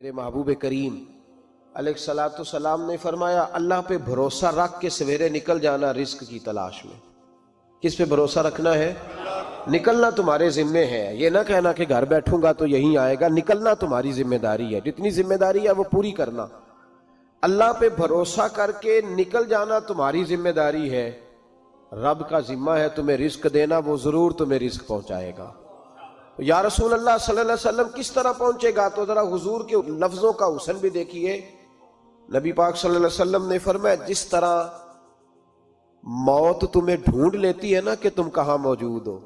میرے محبوب کریم علیہ نے فرمایا اللہ پہ بھروسہ رکھ کے سویرے نکل جانا رزق کی تلاش میں۔ کس پہ بھروسہ رکھنا ہے؟ نکلنا تمہارے ذمے ہے، یہ نہ کہنا کہ گھر بیٹھوں گا تو یہی آئے گا، نکلنا تمہاری ذمہ داری ہے، جتنی ذمہ داری ہے وہ پوری کرنا۔ اللہ پہ بھروسہ کر کے نکل جانا تمہاری ذمہ داری ہے، رب کا ذمہ ہے تمہیں رزق دینا، وہ ضرور تمہیں رزق پہنچائے گا۔ یا رسول اللہ صلی اللہ علیہ وسلم کس طرح پہنچے گا؟ تو ذرا حضور کے لفظوں کا حسن بھی دیکھیے۔ نبی پاک صلی اللہ علیہ وسلم نے فرمایا جس طرح موت تمہیں ڈھونڈ لیتی ہے نا کہ تم کہاں موجود ہو،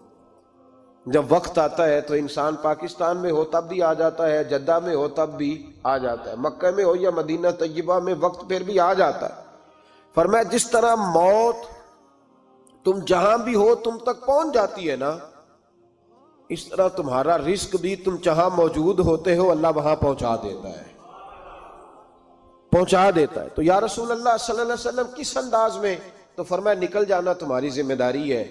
جب وقت آتا ہے تو انسان پاکستان میں ہو تب بھی آ جاتا ہے، جدہ میں ہو تب بھی آ جاتا ہے، مکہ میں ہو یا مدینہ طیبہ میں وقت پھر بھی آ جاتا ہے۔ فرمایا جس طرح موت تم جہاں بھی ہو تم تک پہنچ جاتی ہے نا، اس طرح تمہارا رزق بھی تم جہاں موجود ہوتے ہو اللہ وہاں پہنچا دیتا ہے، پہنچا دیتا ہے۔ تو یا رسول اللہ صلی اللہ علیہ وسلم کس انداز میں؟ تو فرمایا نکل جانا تمہاری ذمہ داری ہے۔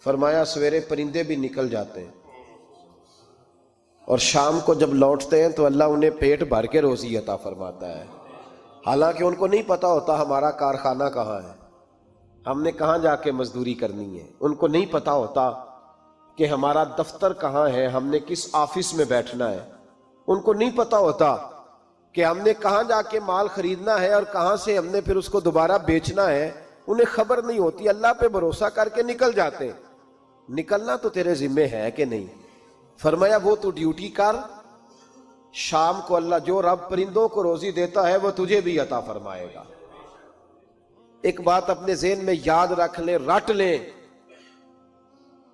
فرمایا سویرے پرندے بھی نکل جاتے ہیں اور شام کو جب لوٹتے ہیں تو اللہ انہیں پیٹ بھر کے روزی عطا فرماتا ہے، حالانکہ ان کو نہیں پتا ہوتا ہمارا کارخانہ کہاں ہے، ہم نے کہاں جا کے مزدوری کرنی ہے، ان کو نہیں پتا ہوتا کہ ہمارا دفتر کہاں ہے، ہم نے کس آفس میں بیٹھنا ہے، ان کو نہیں پتا ہوتا کہ ہم نے کہاں جا کے مال خریدنا ہے اور کہاں سے ہم نے پھر اس کو دوبارہ بیچنا ہے، انہیں خبر نہیں ہوتی۔ اللہ پہ بھروسہ کر کے نکل جاتے ہیں۔ نکلنا تو تیرے ذمہ ہے کہ نہیں؟ فرمایا وہ تو ڈیوٹی کر، شام کو اللہ جو رب پرندوں کو روزی دیتا ہے وہ تجھے بھی عطا فرمائے گا۔ ایک بات اپنے ذہن میں یاد رکھ لیں، رٹ لیں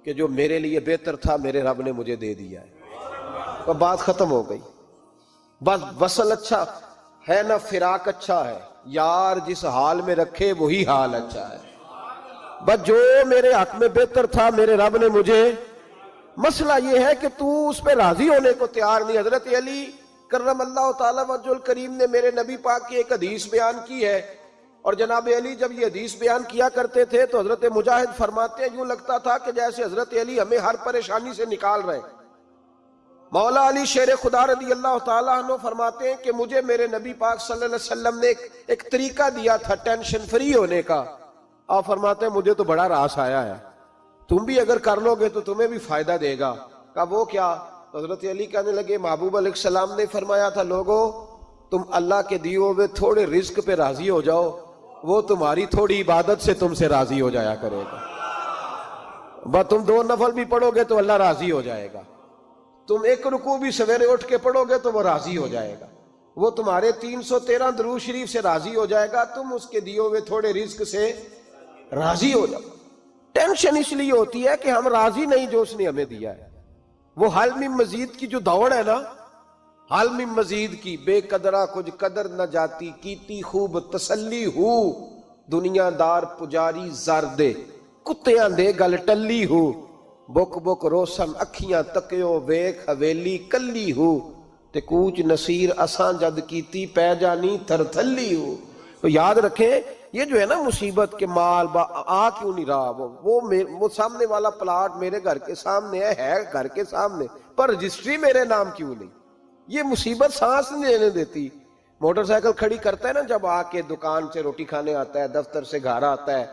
کہ جو میرے لیے بہتر تھا میرے رب نے مجھے دے دیا ہے، تو بات ختم ہو گئی۔ بس وصل اچھا ہے نہ فراق اچھا ہے، یار جس حال میں رکھے وہی حال اچھا ہے۔ بس جو میرے حق میں بہتر تھا میرے رب نے مجھے، مسئلہ یہ ہے کہ تو اس پہ راضی ہونے کو تیار نہیں۔ حضرت علی کرم اللہ تعالیٰ وجہ الکریم نے میرے نبی پاک کی ایک حدیث بیان کی ہے، اور جناب علی جب یہ حدیث بیان کیا کرتے تھے تو حضرت مجاہد فرماتے ہیں یوں لگتا تھا کہ جیسے حضرت علی ہمیں ہر پریشانی سے نکال رہے ہیں۔ مولا علی شیر خدا رضی اللہ تعالیٰ عنہ فرماتے ہیں کہ مجھے میرے نبی پاک صلی اللہ علیہ وسلم نے ایک طریقہ دیا تھا ٹینشن فری ہونے کا۔ آپ فرماتے ہیں مجھے تو بڑا راس آیا ہے، تم بھی اگر کر لو گے تو تمہیں بھی فائدہ دے گا۔ کہا وہ کیا؟ حضرت علی کہنے لگے محبوب علیہ السلام نے فرمایا تھا لوگو تم اللہ کے دیے ہوئے تھوڑے رزق پہ راضی ہو جاؤ، وہ تمہاری تھوڑی عبادت سے تم سے راضی ہو جایا کرے گا۔ بس تم 2 نفل بھی پڑھو گے تو اللہ راضی ہو جائے گا، تم 1 رکوع بھی سویرے اٹھ کے پڑھو گے تو وہ راضی ہو جائے گا، وہ تمہارے 313 درود شریف سے راضی ہو جائے گا، تم اس کے دیے ہوئے تھوڑے رزق سے راضی ہو جاؤ۔ ٹینشن اس لیے ہوتی ہے کہ ہم راضی نہیں جو اس نے ہمیں دیا ہے۔ وہ حل میں مزید کی جو دوڑ ہے نا، حل میں مزید کی، بے قدرہ کچھ قدر نہ جاتی، کیتی خوب تسلی ہو، دنیا دار پجاری زردے، کتیاں دے گل ٹلی ہو، بک بک روشن اکھیاں تکیو ویکھ حویلی کلی ہو، تے کوچ نصیر اساں جد کیتی پہ جانی تھر تھلی ہو۔ تو یاد رکھیں یہ جو ہے نا مصیبت کے مال آ کیوں نہیں رہا، وہ سامنے والا پلاٹ میرے گھر کے سامنے ہے گھر کے سامنے، پر رجسٹری میرے نام کیوں نہیں؟ یہ مصیبت سانس نہیں لینے دیتی۔ موٹر سائیکل کھڑی کرتا ہے نا جب آ کے دکان سے روٹی کھانے آتا ہے، دفتر سے گھر آتا ہے،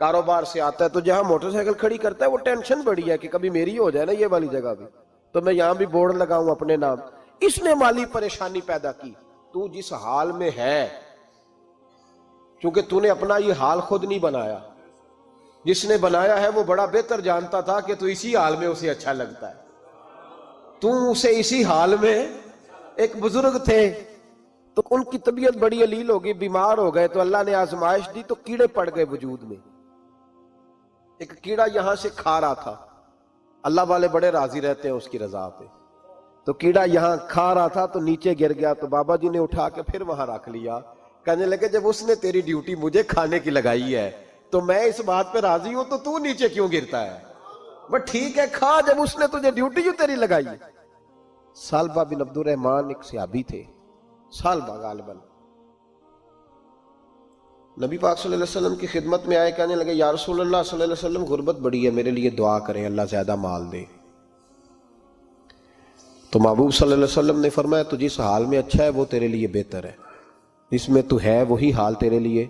کاروبار سے آتا ہے، تو جہاں موٹر سائیکل کھڑی کرتا ہے وہ ٹینشن بڑی ہے کہ کبھی میری ہو جائے نا یہ والی جگہ بھی، تو میں یہاں بھی بورڈ لگاؤں اپنے نام۔ اس نے مالی پریشانی پیدا کی۔ تو جس حال میں ہے، کیونکہ تو نے اپنا یہ حال خود نہیں بنایا، جس نے بنایا ہے وہ بڑا بہتر جانتا تھا کہ تو اسی حال میں اسے اچھا لگتا ہے۔ تو اسے اسی حال میں، ایک بزرگ تھے تو ان کی طبیعت بڑی علیل ہو گئی، بیمار ہو گئے، تو اللہ نے آزمائش دی تو کیڑے پڑ گئے وجود میں۔ ایک کیڑا یہاں سے کھا رہا تھا، اللہ والے بڑے راضی رہتے ہیں اس کی رضا پہ، تو کیڑا یہاں کھا رہا تھا تو نیچے گر گیا، تو بابا جی نے اٹھا کے پھر وہاں رکھ لیا، کہنے لگے جب اس نے تیری ڈیوٹی مجھے کھانے کی لگائی ہے تو میں اس بات پہ راضی ہوں، تو نیچے کیوں گرتا ہے؟ بس ٹھیک ہے کھا، جب اس نے تجھے ڈیوٹی جو تیری لگائی ہے۔ سالبہ بن عبد الرحمن ایک صحابی تھے، سالبہ غالباً، نبی پاک صلی اللہ علیہ وسلم کی خدمت میں آئے، کہنے لگے یا رسول اللہ صلی اللہ علیہ وسلم غربت بڑی ہے، میرے لیے دعا کریں اللہ زیادہ مال دے۔ تو محبوب صلی اللہ علیہ وسلم نے فرمایا تو جس حال میں اچھا ہے وہ تیرے لیے بہتر ہے، جس میں تو ہے وہی حال تیرے لیے،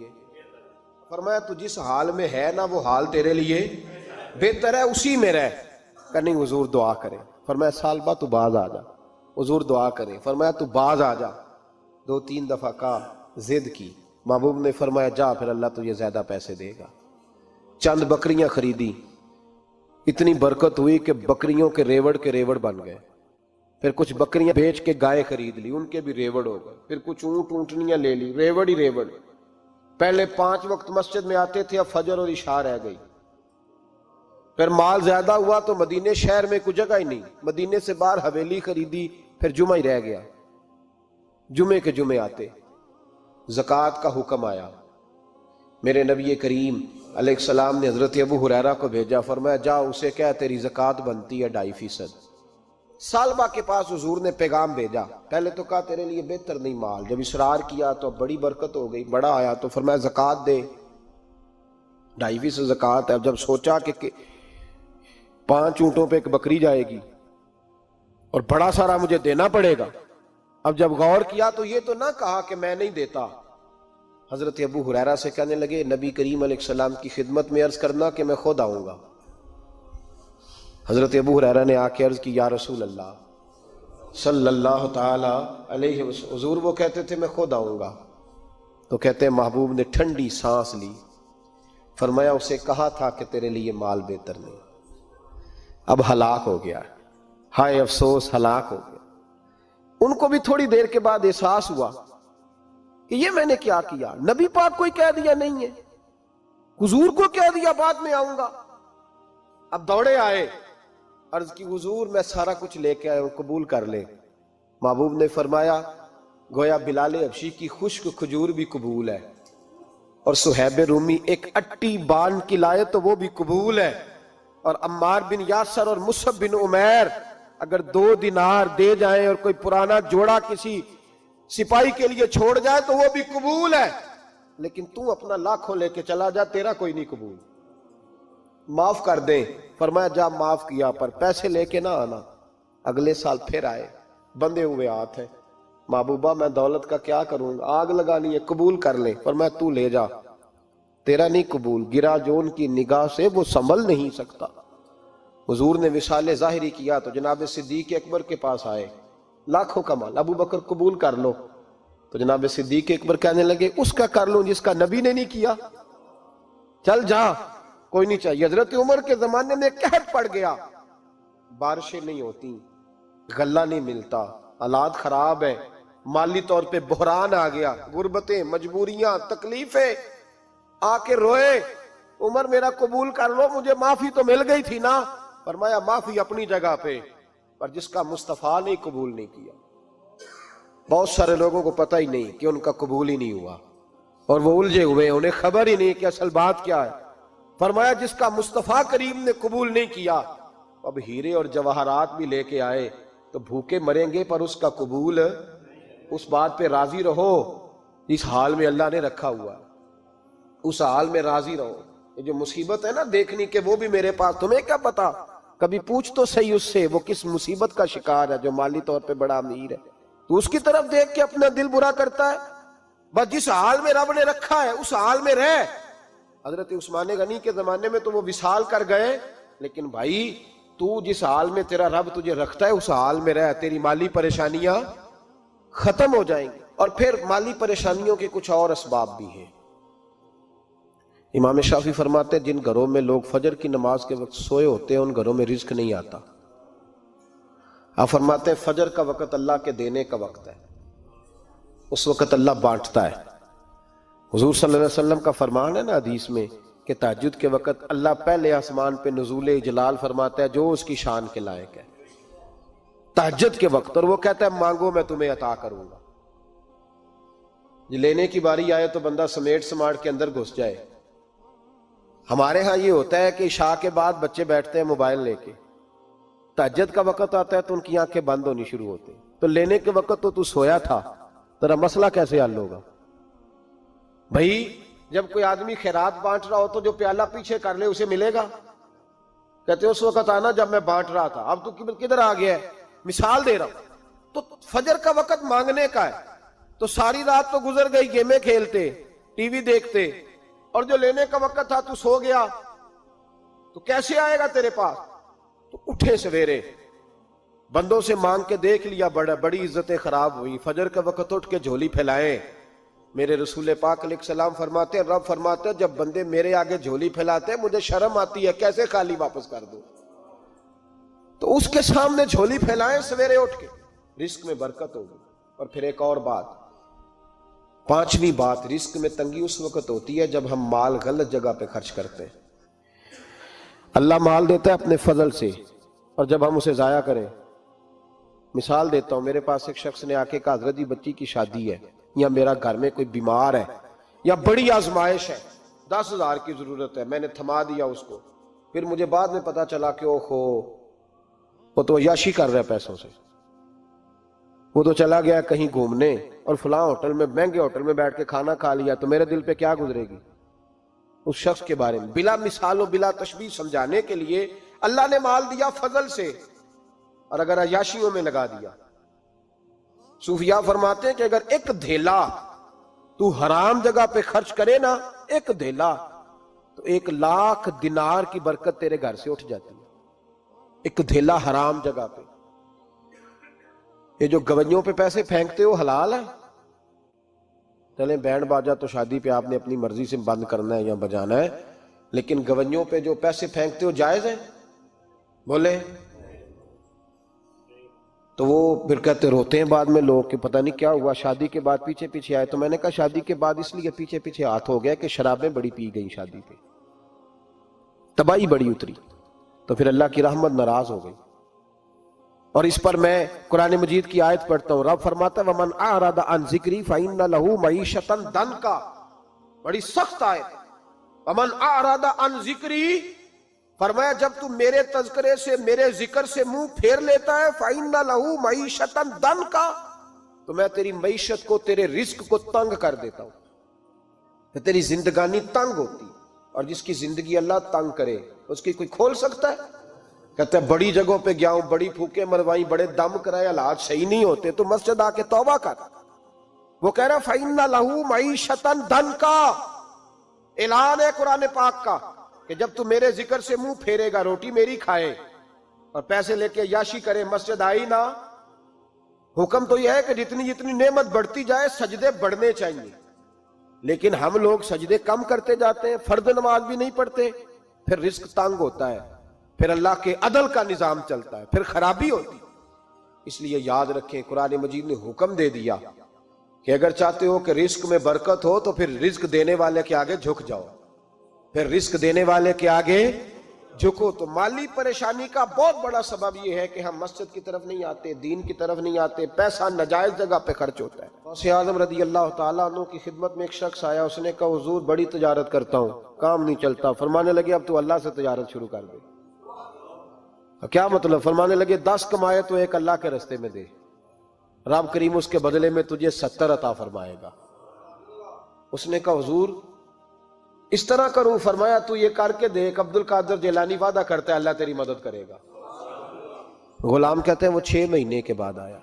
فرمایا تو جس حال میں ہے نا وہ حال تیرے لیے بہتر ہے، اسی میں رہ۔ کہ نہیں حضور دعا کرے، فرمایا سال بعد تو باز آ جا، حضور دعا کرے، فرمایا تو باز آ جا، 2-3 دفعہ کہا، ضد کی، محبوب نے فرمایا جا پھر اللہ تجھے زیادہ پیسے دے گا۔ چند بکریاں خریدی، اتنی برکت ہوئی کہ بکریوں کے ریوڑ بن گئے، پھر کچھ بکریاں بیچ کے گائے خرید لی، ان کے بھی ریوڑ ہو گئے، پھر کچھ اونٹ اونٹنیاں لے لی، ریوڑ ہی ریوڑ۔ پہلے 5 وقت مسجد میں آتے تھے، اب فجر اور عشاء رہ گئی۔ پھر مال زیادہ ہوا تو مدینے شہر میں کوئی جگہ ہی نہیں، مدینے سے باہر حویلی خریدی، پھر جمعہ ہی رہ گیا، جمعے کے جمعے آتے۔ زکوٰۃ کا حکم آیا، میرے نبی کریم علیہ السلام نے حضرت ابو ہریرہ کو بھیجا، فرمایا جا اسے کہہ تیری زکوٰۃ بنتی ہے 2.5%۔ سالبہ کے پاس حضور نے پیغام بھیجا، پہلے تو کہا تیرے لیے بہتر نہیں مال، جب اصرار کیا تو بڑی برکت ہو گئی، بڑا آیا تو فرمایا زکوٰۃ دے، 2.5% زکوٰۃ ہے۔ اب جب سوچا کہ 5 اونٹوں پہ ایک بکری جائے گی اور بڑا سارا مجھے دینا پڑے گا، اب جب غور کیا تو یہ تو نہ کہا کہ میں نہیں دیتا۔ حضرت ابو ہریرہ سے کہنے لگے نبی کریم علیہ السلام کی خدمت میں عرض کرنا کہ میں خود آؤں گا۔ حضرت ابو ہریرہ نے آ کے عرض کی یا رسول اللہ صلی اللہ تعالی علیہ وسلم، حضور وہ کہتے تھے میں خود آؤں گا، تو کہتے ہیں محبوب نے ٹھنڈی سانس لی، فرمایا اسے کہا تھا کہ تیرے لیے مال بہتر نہیں، اب ہلاک ہو گیا، ہائے افسوس ہلاک ہو گیا۔ ان کو بھی تھوڑی دیر کے بعد احساس ہوا کہ یہ میں نے کیا کیا، نبی پاک کوئی کہہ دیا نہیں ہے، حضور کو کہہ دیا بعد میں آؤں گا۔ اب دوڑے آئے، عرض کی حضور میں سارا کچھ لے کے آیا ہوں، قبول کر لیں۔ محبوب نے فرمایا گویا بلال حبشی کی خشک کھجور بھی قبول ہے، اور صہیب رومی ایک اٹی بان کی لائے تو وہ بھی قبول ہے، اور عمار بن یاسر اور مصعب بن عمیر اگر 2 دینار دے جائیں اور کوئی پرانا جوڑا کسی سپاہی کے لیے چھوڑ جائے تو وہ بھی قبول ہے، لیکن تو اپنا لاکھوں لے کے چلا جا، تیرا کوئی نہیں قبول، معاف کر دیں۔ فرمایا جا معاف کیا، پر پیسے لے کے نہ آنا۔ اگلے سال پھر آئے، بندے ہوئے ہاتھ ہیں، محبوبہ میں دولت کا کیا کروں گا، آگ لگانی ہے، قبول کر لیں۔ فرمایا تو لے جا، تیرا نہیں قبول، گرا جو ان کی نگاہ سے وہ سنبھل نہیں سکتا۔ حضور نے وصال ظاہری کیا تو جناب صدیق اکبر کے پاس آئے، لاکھوں کا مال، ابو بکر قبول کر لو، تو جناب صدیق اکبر کہنے لگے اس کا کر لوں جس کا نبی نے نہیں کیا، چل جا کوئی نہیں چاہیے۔ حضرت عمر کے زمانے میں قحط پڑ گیا، بارشیں نہیں ہوتی، غلہ نہیں ملتا، حالات خراب ہے، مالی طور پہ بحران آ گیا، غربتیں، مجبوریاں، تکلیفیں، آ کے روئے، عمر میرا قبول کر لو، مجھے معافی تو مل گئی تھی نا۔ فرمایا معافی اپنی جگہ پہ، پر جس کا مصطفیٰ نے قبول نہیں کیا۔ بہت سارے لوگوں کو پتہ ہی نہیں کہ ان کا قبول ہی نہیں ہوا، اور وہ الجھے ہوئے، انہیں خبر ہی نہیں کہ اصل بات کیا ہے۔ فرمایا جس کا مصطفیٰ کریم نے قبول نہیں کیا، اب ہیرے اور جواہرات بھی لے کے آئے تو بھوکے مریں گے، پر اس کا قبول، اس بات پہ راضی رہو جس حال میں اللہ نے رکھا ہوا، اس حال میں راضی رہو۔ یہ جو مصیبت ہے نا دیکھنی کہ وہ بھی میرے پاس، تمہیں کیا پتا، کبھی پوچھ تو صحیح اس سے وہ کس مصیبت کا شکار ہے، جو مالی طور پہ بڑا امیر ہے، تو اس کی طرف دیکھ کے اپنا دل برا کرتا ہے۔ بس جس حال میں رب نے رکھا ہے اس حال میں رہ۔ حضرت عثمان غنی کے زمانے میں تو وہ وصال کر گئے، لیکن بھائی تو جس حال میں تیرا رب تجھے رکھتا ہے اس حال میں رہ، تیری مالی پریشانیاں ختم ہو جائیں گی۔ اور پھر مالی پریشانیوں کے کچھ اور اسباب بھی ہیں۔ امام شافعی فرماتے ہیں جن گھروں میں لوگ فجر کی نماز کے وقت سوئے ہوتے ہیں ان گھروں میں رزق نہیں آتا۔ آپ فرماتے ہیں فجر کا وقت اللہ کے دینے کا وقت ہے، اس وقت اللہ بانٹتا ہے۔ حضور صلی اللہ علیہ وسلم کا فرمان ہے نا حدیث میں کہ تہجد کے وقت اللہ پہلے آسمان پہ نزول جلال فرماتا ہے جو اس کی شان کے لائق ہے تہجد کے وقت، اور وہ کہتا ہے مانگو میں تمہیں عطا کروں گا۔ لینے کی باری آئے تو بندہ سمیٹ سماٹ کے اندر گھس جائے۔ ہمارے ہاں یہ ہوتا ہے کہ عشاء کے بعد بچے بیٹھتے ہیں موبائل لے کے، تہجد کا وقت آتا ہے تو ان کی آنکھیں بند ہونی شروع ہوتی، تو لینے کے وقت تو سویا تھا، تیرا مسئلہ کیسے حل ہوگا؟ بھائی جب کوئی آدمی خیرات بانٹ رہا ہو تو جو پیالہ پیچھے کر لے اسے ملے گا؟ کہتے اس وقت آنا جب میں بانٹ رہا تھا، اب تو کدھر آ گیا ہے؟ مثال دے رہا ہوں. تو فجر کا وقت مانگنے کا ہے, تو ساری رات تو گزر گئی گیمیں کھیلتے, ٹی وی دیکھتے, اور جو لینے کا وقت تھا تو سو گیا, تو کیسے آئے گا تیرے پاس؟ تو اٹھے سویرے, بندوں سے مانگ کے دیکھ لیا, بڑی عزتیں خراب ہوئی. فجر کا وقت اٹھ کے جھولی پھیلائیں. میرے رسول پاک علیہ السلام فرماتے ہیں, رب فرماتے ہیں جب بندے میرے آگے جھولی پھیلاتے ہیں مجھے شرم آتی ہے, کیسے خالی واپس کر دوں. تو اس کے سامنے جھولی پھیلائیں سویرے اٹھ کے, رزق میں برکت ہوگی. اور پھر ایک اور بات, پانچویں بات, رزق میں تنگی اس وقت ہوتی ہے جب ہم مال غلط جگہ پہ خرچ کرتے ہیں. اللہ مال دیتا ہے اپنے فضل سے, اور جب ہم اسے ضائع کریں. مثال دیتا ہوں, میرے پاس ایک شخص نے آ کے کہا حضرت جی بچی کی شادی ہے, یا میرا گھر میں کوئی بیمار ہے, یا بڑی آزمائش ہے, 10,000 کی ضرورت ہے. میں نے تھما دیا اس کو. پھر مجھے بعد میں پتا چلا کہ وہ تو عیاشی کر رہا ہے پیسوں سے, وہ تو چلا گیا کہیں گھومنے اور فلاں ہوٹل میں, مہنگے ہوٹل میں بیٹھ کے کھانا کھا لیا. تو میرے دل پہ کیا گزرے گی اس شخص کے بارے میں؟ بلا مثال و بلا تشبیہ سمجھانے کے لیے اللہ نے مال دیا فضل سے, اور اگر عیاشیوں میں لگا دیا. صوفیاء فرماتے ہیں کہ اگر ایک دھیلا تو حرام جگہ پہ خرچ کرے نا, ایک دھیلا, تو 1,00,000 دینار کی برکت تیرے گھر سے اٹھ جاتی ہے. ایک دھیلا حرام جگہ پہ. یہ جو گویوں پہ پیسے پھینکتے ہو حلال ہے؟ چلیں بینڈ باجا تو شادی پہ آپ نے اپنی مرضی سے بند کرنا ہے یا بجانا ہے, لیکن گویوں پہ جو پیسے پھینکتے ہو جائز ہے؟ بولے. تو وہ پھر کہتے روتے ہیں بعد میں لوگ کہ پتہ نہیں کیا ہوا, شادی کے بعد پیچھے پیچھے آئے. تو میں نے کہا شادی کے بعد اس لیے پیچھے پیچھے ہاتھ ہو گیا کہ شرابیں بڑی پی گئی شادی پہ, تباہی بڑی اتری, تو پھر اللہ کی رحمت ناراض ہو گئی. اور اس پر میں قرآن مجید کی آیت پڑھتا ہوں, رب فرماتا ہے وَمَنْ أَعْرَضَ عَنْ ذِكْرِي فَإِنَّ لَهُ مَعِيشَةً ضَنْكًا. بڑی سخت آیت. وَمَنْ أَعْرَضَ عَنْ ذِكْرِي, فرمایا جب تو میرے تذکرے سے, میرے ذکر سے منہ پھیر لیتا ہے, فَإِنَّ لَهُ مَعِيشَةً ضَنْكًا, تو میں تیری معیشت کو, تیرے رزق کو تنگ کر دیتا ہوں. کہ تیری زندگانی تنگ ہوتی, اور جس کی زندگی اللہ تنگ کرے اس کی کوئی کھول سکتا ہے؟ کہتے ہیں بڑی جگہوں پہ گیا ہوں, بڑی پھوکے مروائی, بڑے دم کرائے, حالات صحیح نہیں ہوتے, تو مسجد آ کے توبہ کر. وہ کہہ رہا فَإِنَّ لَهُ مَعِيشَةً ضَنْكًا. اعلان ہے قرآن پاک کا کہ جب تو میرے ذکر سے منہ پھیرے گا, روٹی میری کھائے اور پیسے لے کے عیاشی کرے, مسجد آئی نہ. حکم تو یہ ہے کہ جتنی جتنی نعمت بڑھتی جائے سجدے بڑھنے چاہیے, لیکن ہم لوگ سجدے کم کرتے جاتے ہیں, فرض نماز بھی نہیں پڑھتے, پھر رزق تنگ ہوتا ہے, پھر اللہ کے عدل کا نظام چلتا ہے, پھر خرابی ہوتی. اس لیے یاد رکھیں قرآن مجید نے حکم دے دیا کہ اگر چاہتے ہو کہ رزق میں برکت ہو تو پھر رزق دینے والے کے آگے جھک جاؤ, پھر رزق دینے والے کے آگے جھکو. تو مالی پریشانی کا بہت بڑا سبب یہ ہے کہ ہم مسجد کی طرف نہیں آتے, دین کی طرف نہیں آتے, پیسہ ناجائز جگہ پہ خرچ ہوتا ہے. غوث اعظم رضی اللہ تعالیٰ عنہ کی خدمت میں ایک شخص آیا, اس نے کہا حضور بڑی تجارت کرتا ہوں, کام نہیں چلتا. فرمانے لگے اب تو اللہ سے تجارت شروع کر دے. کیا مطلب؟ فرمانے لگے 10 کمائے تو ایک اللہ کے رستے میں دے, رب کریم اس کے بدلے میں تجھے 70 عطا فرمائے گا. اس نے کہا حضور اس طرح کروں؟ فرمایا تو یہ کر کے دیکھ, عبد القادر جیلانی وعدہ کرتا ہے اللہ تیری مدد کرے گا. غلام کہتے ہیں وہ 6 مہینے کے بعد آیا.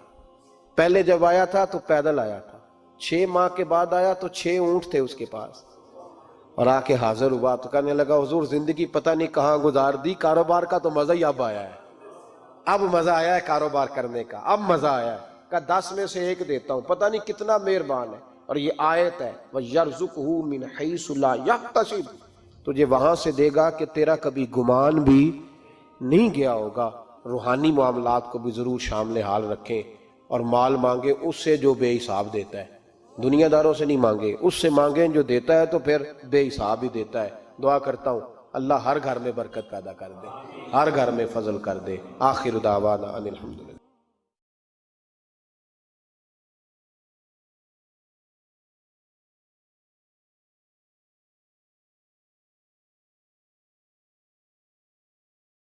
پہلے جب آیا تھا تو پیدل آیا تھا, 6 ماہ کے بعد آیا تو 6 اونٹ تھے اس کے پاس, اور آ کے حاضر ہوا تو کہنے لگا حضور زندگی پتہ نہیں کہاں گزار دی, کاروبار کا تو مزہ ہی اب آیا ہے, اب مزہ آیا ہے کاروبار کرنے کا, اب مزہ آیا ہے. کہ 10 میں سے 1 دیتا ہوں, پتہ نہیں کتنا مہربان ہے. اور یہ آیت ہے وَيَرْزُقْهُ مِنْ حَيْثُ لَا يَحْتَسِبُ, تجھے وہاں سے دے گا کہ تیرا کبھی گمان بھی نہیں گیا ہوگا. روحانی معاملات کو بھی ضرور شامل حال رکھیں, اور مال مانگے اس سے جو بے حساب دیتا ہے, دنیا داروں سے نہیں مانگے, اس سے مانگیں جو دیتا ہے تو پھر بے حساب ہی دیتا ہے. دعا کرتا ہوں اللہ ہر گھر میں برکت پیدا کر دے, ہر گھر میں فضل کر دے. آخر دعوانا ان الحمدللہ.